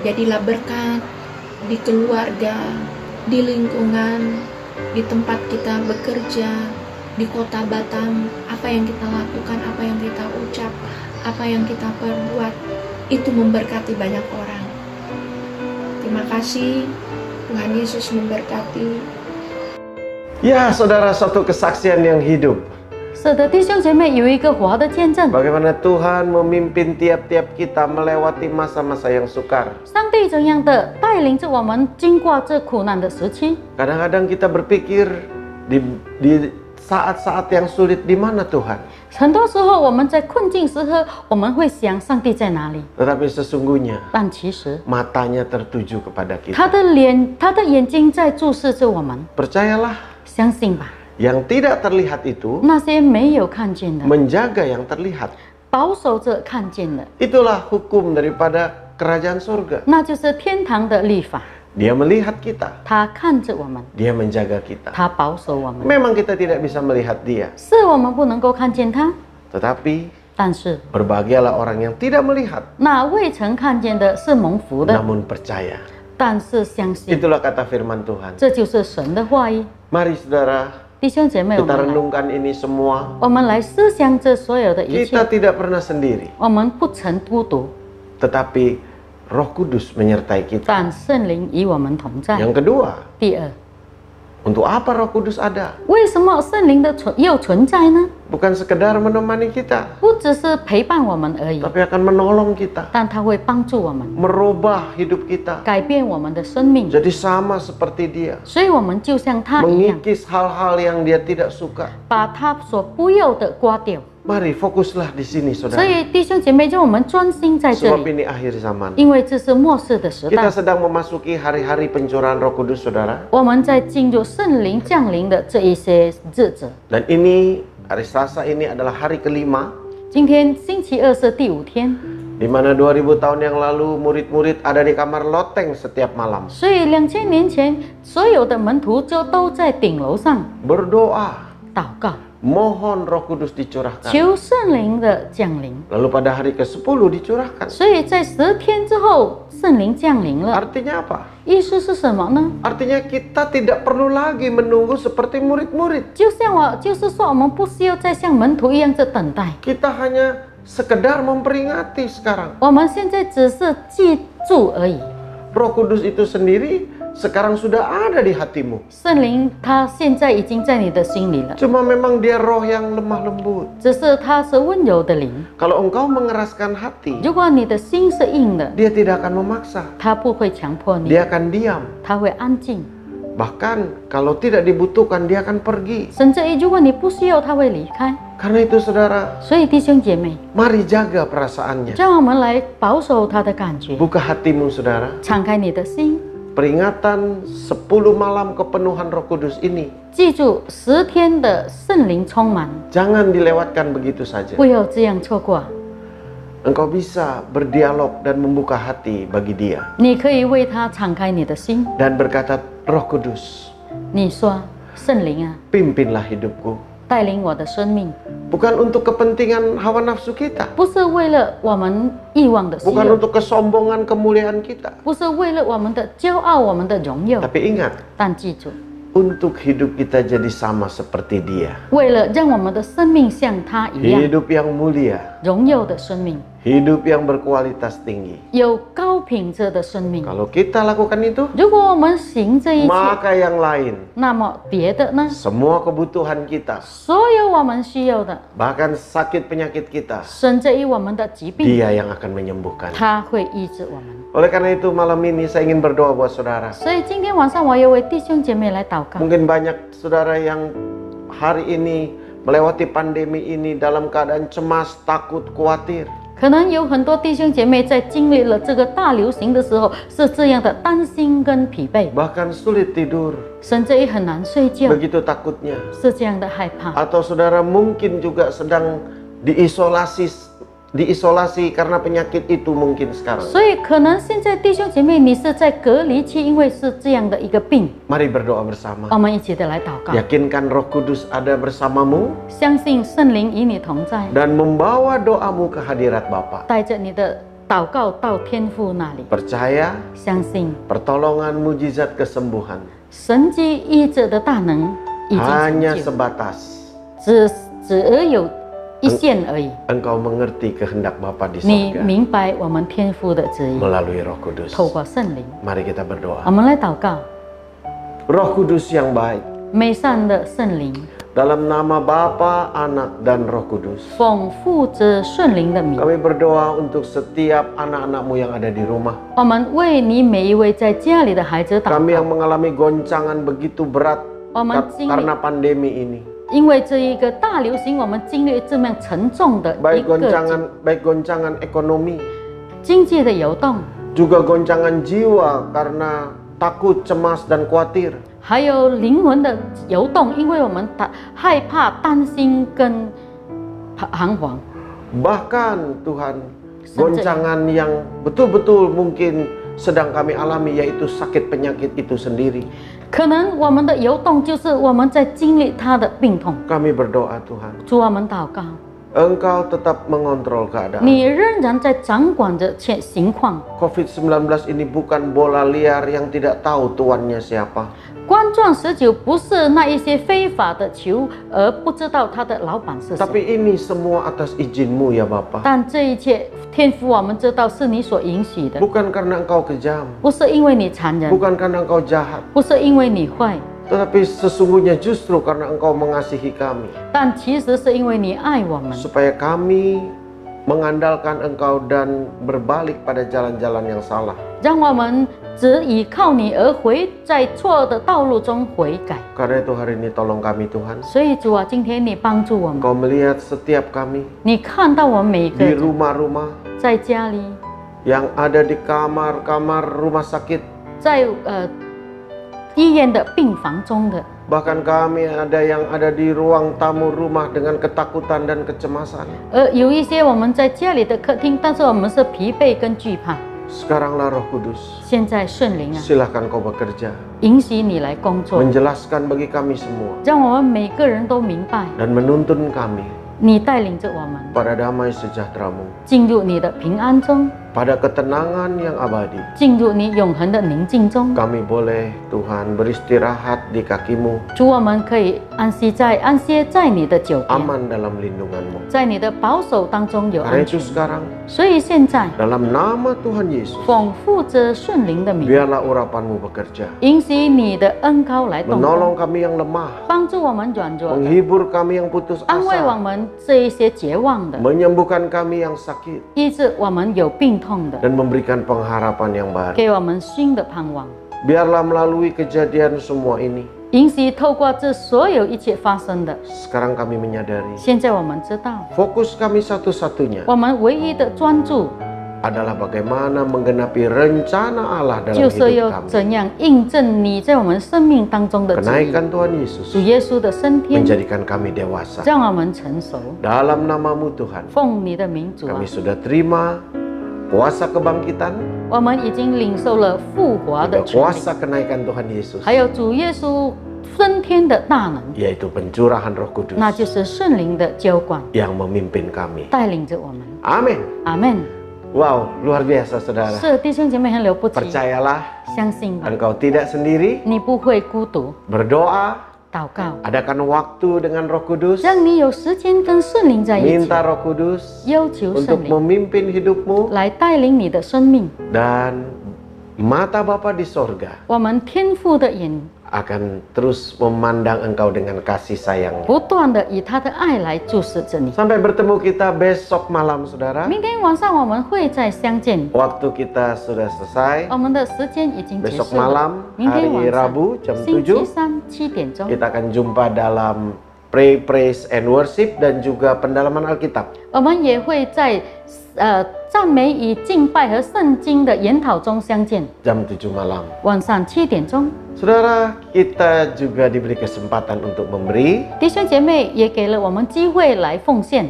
Jadilah berkat di keluarga, di lingkungan, di tempat kita bekerja, di kota Batam. Apa yang kita lakukan, apa yang kita ucap, apa yang kita perbuat, itu memberkati banyak orang. Terima kasih. Tuhan Yesus memberkati. Ya, saudara, suatu kesaksian yang hidup. 是的，弟兄姐妹有一个活的见证。 Bagaimana Tuhan memimpin tiap-tiap kita melewati masa-masa yang sukar. 上帝怎样的带领着我们经过这苦难的时期？ Kadang-kadang kita berpikir di saat-saat yang sulit, di mana Tuhan? 很多时候我们在困境时刻，我们会想上帝在哪里？ Tetapi sesungguhnya 但其实 matanya tertuju kepada kita. 他的眼睛在注视着我们。 Percayalah, 相信吧， yang tidak terlihat itu 那些没有看见的， menjaga yang terlihat. 保守着看见的， Itulah hukum daripada kerajaan surga. 那就是天堂的律法。 Dia melihat kita, 他看着我们， dia menjaga kita. 他保守我们。 Memang kita tidak bisa melihat dia, 是我们不能够看见他， tetapi 但是 berbahagialah orang yang tidak melihat, 那未曾看见的是蒙福的， namun percaya. 但是相信。 Itulah kata firman Tuhan. 这就是神的话语。 Mari saudara, 弟兄姐妹，我 kita 们来， renungkan ini semua. 我们来思想这所有的一 Kita 切。 tidak pernah sendiri, 我们不曾孤独， tetapi Roh Kudus menyertai kita. 但圣灵与我们同在。 Yang kedua, 第二， untuk apa Roh Kudus ada? 为什么圣灵的存在呢？ Bukan sekedar menemani kita, 不只是陪伴我们而已， tapi akan menolong kita, 但它会帮助我们 merubah hidup kita 改变我们的生命。 jadi sama seperti Dia, 所以，我们就像他一样， mengikis hal-hal yang Dia tidak suka. 把他所不要的刮掉。 Mari fokuslah di sini, 所 saudara. 以，弟兄姐妹，就我们专心在这 Sebab 里， ini akhir zaman. 因为这是末世的时 Kita 代。 sedang memasuki hari-hari pencurahan Roh Kudus, saudara. 我们在进入圣灵降临的这一些日子。 Dan ini hari Selasa ini adalah hari kelima, 今天星期二是第5天， di mana 2000 tahun yang lalu murid-murid ada di kamar loteng setiap malam 所以2000年前，所有的门徒就都在顶楼上 berdoa, 祷告， mohon Roh Kudus dicurahkan. 求圣灵的降临。 Lalu pada hari ke-10 dicurahkan. 所以在10天之后，圣灵降临了。 Artinya apa? 意思是什么呢？ Artinya kita tidak perlu lagi menunggu seperti murid-murid. 就是说，我们不需要再像门徒一样在等待。 Kita hanya sekedar memperingati sekarang. 我们现在只是记住而已。 Roh Kudus itu sendiri sekarang sudah ada di hatimu. 圣灵他现在已经在你的心里了， Cuma memang dia roh yang lemah lembut. 只是他是温柔的灵。 Kalau engkau mengeraskan hati, 如果你的心是硬的， dia tidak akan memaksa. 他不会强迫你， Dia akan diam. 他会安静。 Bahkan kalau tidak dibutuhkan, dia akan pergi. 甚至于如果你不需要，他会离开。 Karena itu saudara, 所以弟兄姐妹， mari jaga perasaannya. 让我们来保守他的感觉， Buka hatimu saudara. 敞开你的心， Peringatan 10 malam kepenuhan Roh Kudus ini 记住10天的圣灵充满， jangan dilewatkan begitu saja. 不要这样错过。 Engkau bisa berdialog dan membuka hati bagi dia 你可以为他敞开你的心， dan berkata, Roh Kudus, 你说：“圣灵啊， pimpinlah hidupku. 带领我的生命， Bukan untuk kepentingan hawa nafsu kita, 不是为了我们欲望的需 bukan 要， untuk kesombongan kemuliaan kita, 不是为了我们的骄傲、我们的荣耀， tapi ingat, 但记住， untuk hidup kita jadi sama seperti dia. 为了让我们的生命像他一样， Hidup yang mulia, 荣耀的生命， hidup yang berkualitas tinggi. 有高品质的生命。 Kalau kita lakukan itu, 如果我们行这一切， maka yang lain, 那么别的呢？ semua kebutuhan kita, 所有我们需要的， bahkan sakit penyakit kita, 甚至于我们的疾病， dia yang akan menyembuhkan. 他会医治我们。 Oleh karena itu malam ini saya ingin berdoa buat saudara. 所以今天晚上我要为弟兄姐妹来祷告。 Mungkin banyak saudara yang hari ini melewati pandemi ini dalam keadaan cemas, takut, khawatir. 可能有很多弟兄姐妹在经历了这个大流行的时候，是这样的担心跟疲惫， Bahkan sulit tidur, 甚至于很难睡觉， begitu takutnya. 是这样的害怕。 Atau saudara mungkin juga sedang diisolasi karena penyakit itu mungkin sekarang. 所以可能现在弟兄姐妹你是在隔离期，因为是这样的一个病。 Mari berdoa bersama. 我们一起的来祷告， Yakinkan Roh Kudus ada bersamamu 相信圣灵与你同在， dan membawa doamu ke hadirat Bapa. 带着你的祷告到天父那里， Percaya 相信 pertolongan mujizat kesembuhan 神迹医治的大能已经 hanya 成就， sebatas 只有一线而已。 engkau mengerti kehendak Bapa di 你 surga 明白我们天父的旨意， melalui Roh Kudus. 透过圣灵， Mari kita 我 berdoa. 们来祷告。 Roh Kudus yang baik, 美善的圣灵， dalam nama Bapa, Anak, dan Roh Kudus. 奉父子圣灵的名， Kami berdoa untuk setiap anak-anakmu yang ada di rumah. 我们为你每一位在家里的孩子祷 Kami yang 告。 mengalami goncangan begitu berat 我们经历， karena pandemi ini. 因为这一个大流行，我们经历这么沉重的一 Baik 个 goncangan ekonomi, 经济的游动， juga goncangan jiwa karena takut, cemas, dan khawatir. 还有灵魂的游动，因为我们害怕、担心跟彷徨。 Bahkan Tuhan, goncangan yang betul-betul mungkin sedang kami alami, yaitu sakit penyakit itu sendiri. 可能我们的游动就是我们在经历他的病痛。 Kami berdoa Tuhan, 主，我们祷告， Engkau tetap mengontrol keadaan. 你仍然在掌管着情况。 COVID-19 ini bukan bola liar yang tidak tahu tuannya siapa. 冠状19不是那一些非法的球，而不知道他的老板是谁。 Tapi ini semua atas izin-Mu ya Bapa. 但这一切，天父，我们知道是你所允许的， Bukan karena Engkau kejam, 不是因为你残忍， bukan karena Engkau jahat, 不是因为你坏， tetapi sesungguhnya justru karena Engkau mengasihi kami, 但其实是因为你爱我们， supaya kami mengandalkan Engkau dan berbalik pada jalan-jalan yang salah. 让我们只倚靠你而在错的道路中悔改。 Karena itu hari ini tolong kami Tuhan. 所以主啊，今天你帮助我们， Engkau melihat setiap kami 你看到我们每一个 di 人 rumah-rumah 在家里， yang ada di kamar-kamar rumah sakit. 在医院的病房中的， Bahkan kami ada yang ada di ruang tamu rumah dengan ketakutan dan kecemasan. 有一些我们在家里的客厅，但是我们是疲惫跟惧怕。 Sekaranglah Roh Kudus, 现在圣灵啊， silahkan Kau bekerja, 允许你来工作， menjelaskan bagi kami semua 让我们每个人都明白， dan menuntun kami 你带领着我们 pada damai sejahtera-Mu, 进入你的平安中， pada ketenangan yang abadi. 进入你永恒的宁静中。 Kami boleh Tuhan beristirahat di kaki-Mu, 主，我们可以安歇在你的脚边， aman dalam lindungan-Mu. 在你的保守当中有 Karena 安 itu 全。 sekarang 所以现在 dalam nama Tuhan Yesus, 丰富着圣灵的名， biarlah urapan-Mu bekerja, 允许你的恩膏来动工， menolong kami yang lemah, 帮助我们软弱的， menghibur kami yang putus 安慰我 asa, 们这一些绝望的， menyembuhkan kami yang sakit, 医治我们有病痛的， dan memberikan pengharapan yang baru. 给我们新的盼望。 Biarlah melalui kejadian semua ini, 允许透过这所有一切发生的， sekarang kami menyadari 现在我们知道， fokus kami satu-satunya 我们唯一的专注 adalah bagaimana menggenapi rencana Allah dalam 就是 hidup 要 kami. 怎样印证你在我们生命当中的旨意。 Kenaikan Tuhan Yesus 主耶稣的升天， menjadikan kami dewasa. 让我们成熟。 Dalam nama-Mu Tuhan, 奉你的名，主啊 kami，sudah terima kuasa kebangkitan, 我们已经领受了复活的 juga 权利， kuasa kenaikan Tuhan Yesus, 还有主耶稣升天的大能， yaitu pencurahan Roh Kudus 那就是圣灵的浇灌， yang memimpin kami. 带领着我们。 Amin. 阿门。 Wow, luar biasa saudara. 是弟兄姐妹很了不起， Percayalah, 相信吧， engkau tidak sendiri. 你不会孤独。 Berdoa, 祷告， adakan waktu dengan Roh Kudus, 让你有时间跟圣灵在一起， minta Roh Kudus 要求 untuk 圣灵 memimpin hidupmu, 来带领你的生命。 dan mata Bapa di sorga 我们天父的眼 akan terus memandang engkau dengan kasih sayang. 不断的以他的爱来注视着你。 Sampai bertemu kita besok malam saudara. 明天晚上我们会再相见， Waktu kita sudah selesai. 我们的时间已经结 Besok 束了。 malam, 明天 hari 晚上 Rabu jam 星期 7, 三7点钟， kita akan jumpa dalam Pray, Praise, and Worship dan juga pendalaman Alkitab. 我们也会在赞美与敬拜和圣经的研讨中相见。 Jam 7 malam. 晚上7点钟， Saudara, kita juga diberi kesempatan untuk memberi. 弟兄姐妹也给了我们机会来奉献。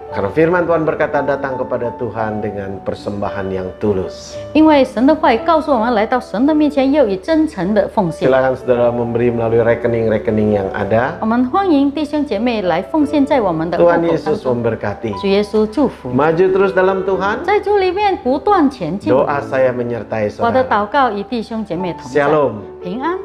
Karena firman Tuhan berkata datang kepada Tuhan dengan persembahan yang tulus. 因为神的话语告诉我们，来到神的面前要以真诚的奉献。 Silakan saudara memberi melalui rekening-rekening yang ada. 我们欢迎弟兄姐妹来奉献在我们的户口 Tuhan 当 Yesus 中。 memberkati. 主耶稣祝福， Maju terus dalam Tuhan. 在主里面不断前进。 Doa saya menyertai 我的 saudara. 祷告与弟兄姐妹同在， Shalom. 平安。